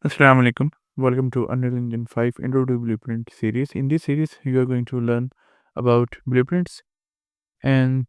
Assalamu alaikum. Welcome to Unreal Engine 5 Intro to Blueprint series. In this series, you are going to learn about blueprints. And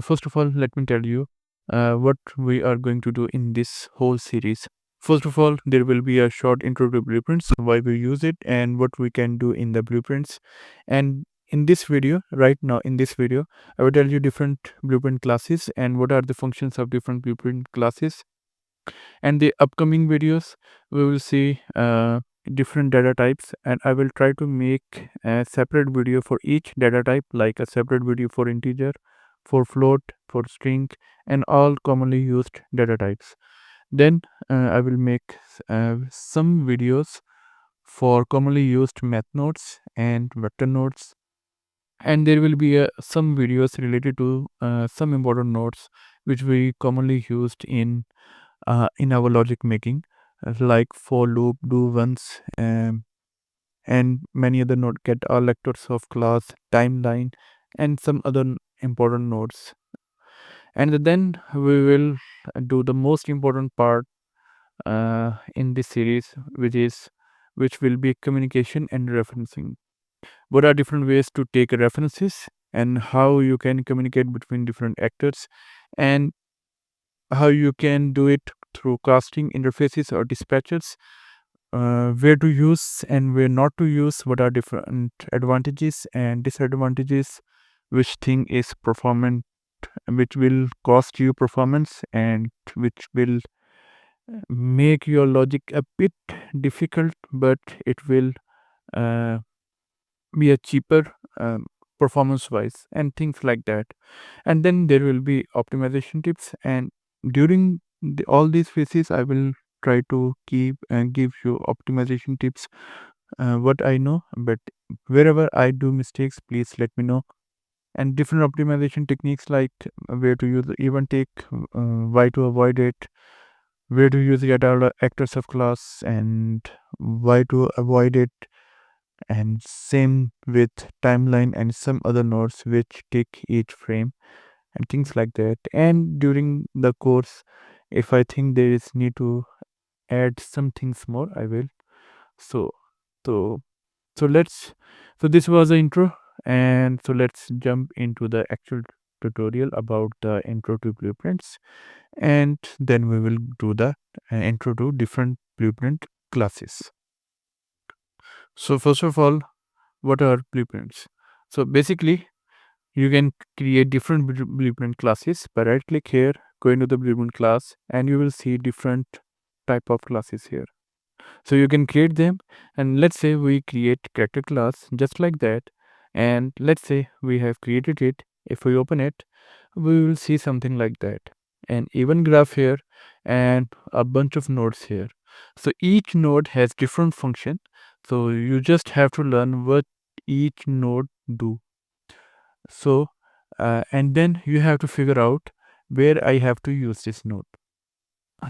first of all, let me tell you what we are going to do in this whole series. First of all, there will be a short intro to blueprints, why we use it, and what we can do in the blueprints. And in this video, right now in this video, I will tell you different blueprint classes and what are the functions of different blueprint classes. And the upcoming videos we will see different data types, and I will try to make a separate video for each data type, like a separate video for integer, for float, for string, and all commonly used data types. Then I will make some videos for commonly used math nodes and vector nodes, and there will be some videos related to some important nodes which we commonly used in our logic making, like for loop, do once, and many other node get all lectures of class, timeline, and some other important nodes. And then we will do the most important part in this series, which will be communication and referencing. What are different ways to take references and how you can communicate between different actors, and how you can do it through casting interfaces or dispatchers, where to use and where not to use, what are different advantages and disadvantages, which thing is performant, which will cost you performance, and which will make your logic a bit difficult, but it will uh, be a cheaper performance wise, and things like that. And then there will be optimization tips, and during all these phases I will try to keep and give you optimization tips, what I know, but wherever I do mistakes, please let me know. And different optimization techniques, like where to use the event take, why to avoid it, where to use the actors of class, and why to avoid it, and same with timeline and some other nodes which take each frame, and things like that. And during the course, if I think there is need to add some things more, I will. So so so let's so this was the intro, and so let's jump into the actual tutorial about the intro to blueprints, and then we will do the intro to different blueprint classes. So first of all, what are blueprints? So basically, you can create different blueprint classes by right click here, go into the blueprint class, and you will see different type of classes here. So you can create them, and let's say we create character class just like that, and let's say we have created it. If we open it, we will see something like that, an even graph here and a bunch of nodes here. So each node has different function, so you just have to learn what each node do. So and then you have to figure out where I have to use this node.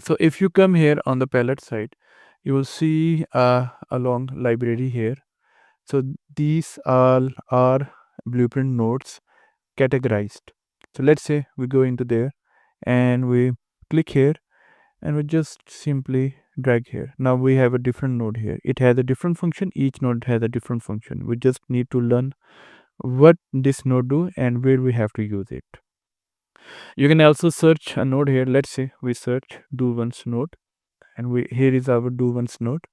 So if you come here on the palette side, you will see a long library here. So these all are blueprint nodes categorized. So let's say we go into there and we click here, and we just simply drag here. Now we have a different node here. It has a different function. Each node has a different function. We just need to learn what this node do and where we have to use it. You can also search a node here. Let's say we search do once node, and we here is our do once node,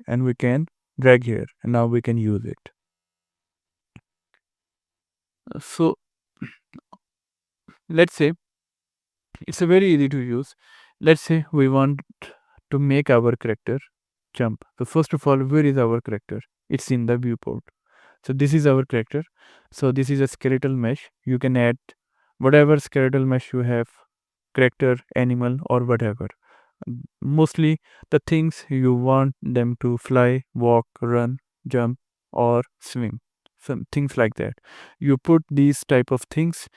and we can drag here, and now we can use it. So let's say it's a very easy to use. Let's say we want to make our character jump. So first of all, where is our character? It's in the viewport. So this is our character. So this is a skeletal mesh. You can add whatever skeletal mesh you have, character, animal, or whatever. Mostly the things you want them to fly, walk, run, jump, or swim. Some things like that. You put these type of things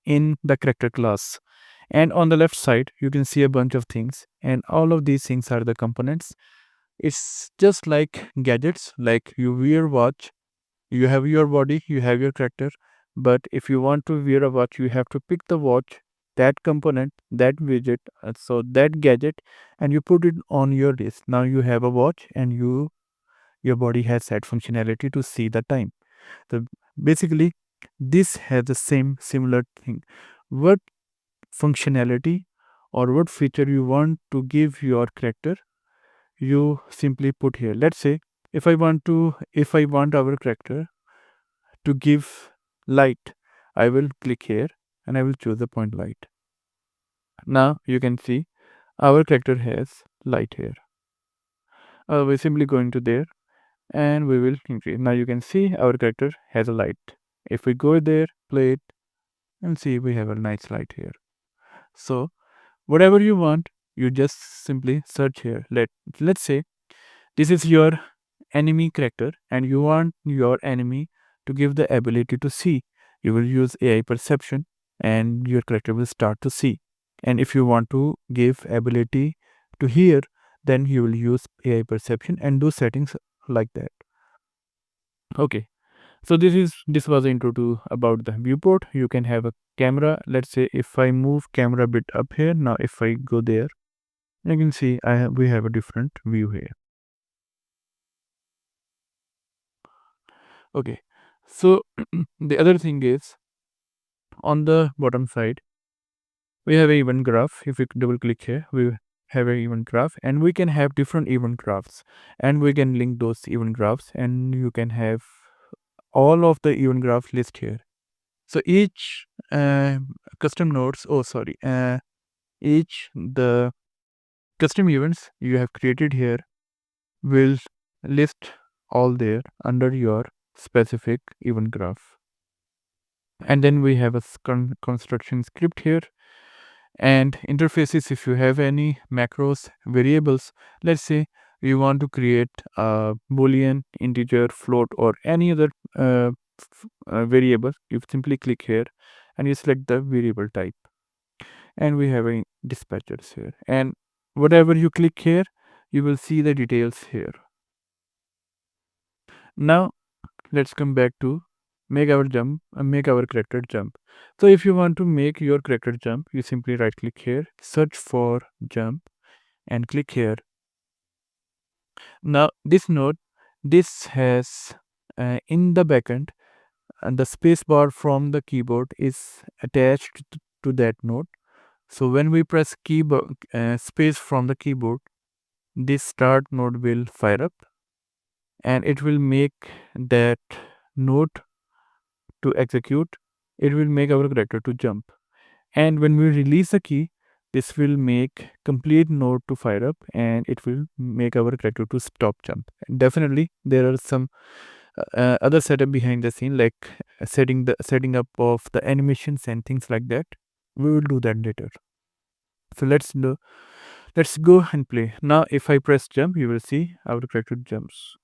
in the character class. And on the left side, you can see a bunch of things, and all of these things are the components. It's just like gadgets, like you wear watch, you have your body, you have your character, but if you want to wear a watch, you have to pick the watch that component, that widget, so that gadget, and you put it on your wrist. Now you have a watch, and your body has that functionality to see the time. So basically, this has the same similar thing. What functionality or what feature you want to give your character, you simply put here. Let's say if I want our character to give light, I will click here and I will choose the point light. Now you can see our character has light here. We're simply going to there and we will increase. Now you can see our character has a light. If we go there, play it, and see we have a nice light here. So whatever you want, you just simply search here. Let's say this is your enemy character and you want your enemy to give the ability to see. You will use AI perception and your character will start to see. And if you want to give ability to hear, then you will use AI perception and do settings like that. Okay. So this was intro to about the viewport. You can have a camera. Let's say if I move camera a bit up here, now if I go there, you can see we have a different view here. Okay. So the other thing is on the bottom side, we have a event graph. If we double click here, we have a event graph and we can have different event graphs and we can link those event graphs and you can have all of the event graphs list here. So each custom nodes, each the custom events you have created here will list all there under your specific event graph. And then we have a construction script here and interfaces. If you have any macros variables, let's say you want to create a boolean, integer, float, or any other variable, you simply click here and you select the variable type. And we have a dispatchers here, and whatever you click here, you will see the details here. Now let's come back to make our character jump. So if you want to make your character jump, you simply right click here, search for jump, and click here. Now this has in the backend, and the space bar from the keyboard is attached to that node. So when we press keyboard space from the keyboard, this start node will fire up and it will make that node to execute. It will make our character to jump, and when we release the key, this will make complete node to fire up and it will make our character to stop jump. Definitely there are some other setup behind the scene, like setting up of the animations and things like that. We will do that later. So let's go and play. Now if I press jump, you will see our character jumps,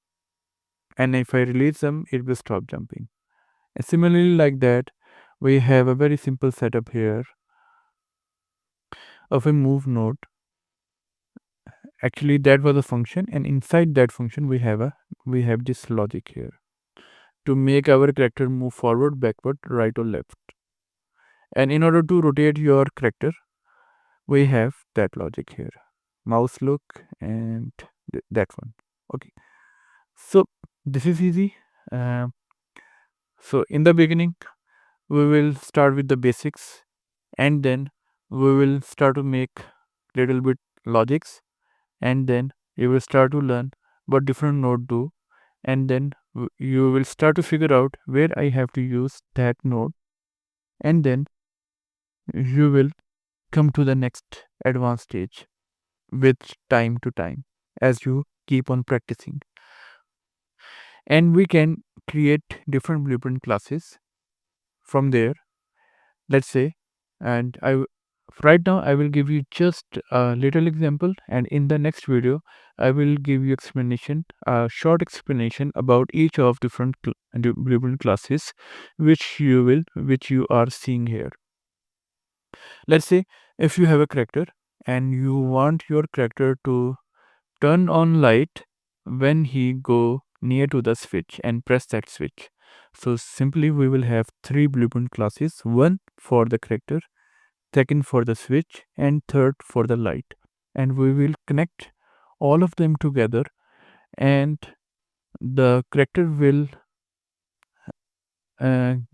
and if I release them, it will stop jumping. And similarly like that, we have a very simple setup here of a move node. Actually that was a function, and inside that function we have this logic here to make our character move forward, backward, right, or left. And in order to rotate your character, we have that logic here, mouse look and that one. Okay, so this is easy. So in the beginning we will start with the basics, and then we will start to make little bit logics, and then you will start to learn what different node do, and then you will start to figure out where I have to use that node, and then you will come to the next advanced stage with time to time as you keep on practicing. And we can create different blueprint classes from there. Let's say, and right now I will give you just a little example, and in the next video I will give you a short explanation about each of different blueprint classes which you are seeing here. Let's say if you have a character and you want your character to turn on light when he go near to the switch and press that switch. So simply we will have three blueprint classes, one for the character, second for the switch, and third for the light. And we will connect all of them together, and the character will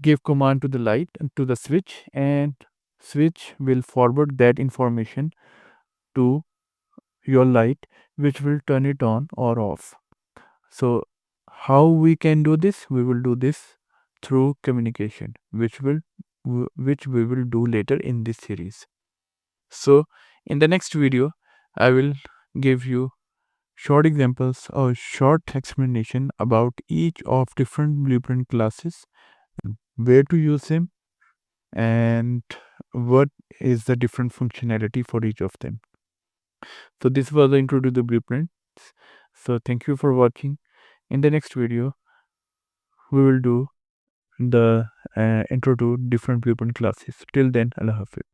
give command to the light and to the switch, and switch will forward that information to your light, which will turn it on or off. So how we can do this? We will do this through communication, which we will do later in this series. So in the next video, I will give you short examples or short explanation about each of different blueprint classes, where to use them, and what is the different functionality for each of them. So this was the intro to the blueprints. So thank you for watching. In the next video, we will do the intro to different blueprint classes. Till then, Allah Hafiz.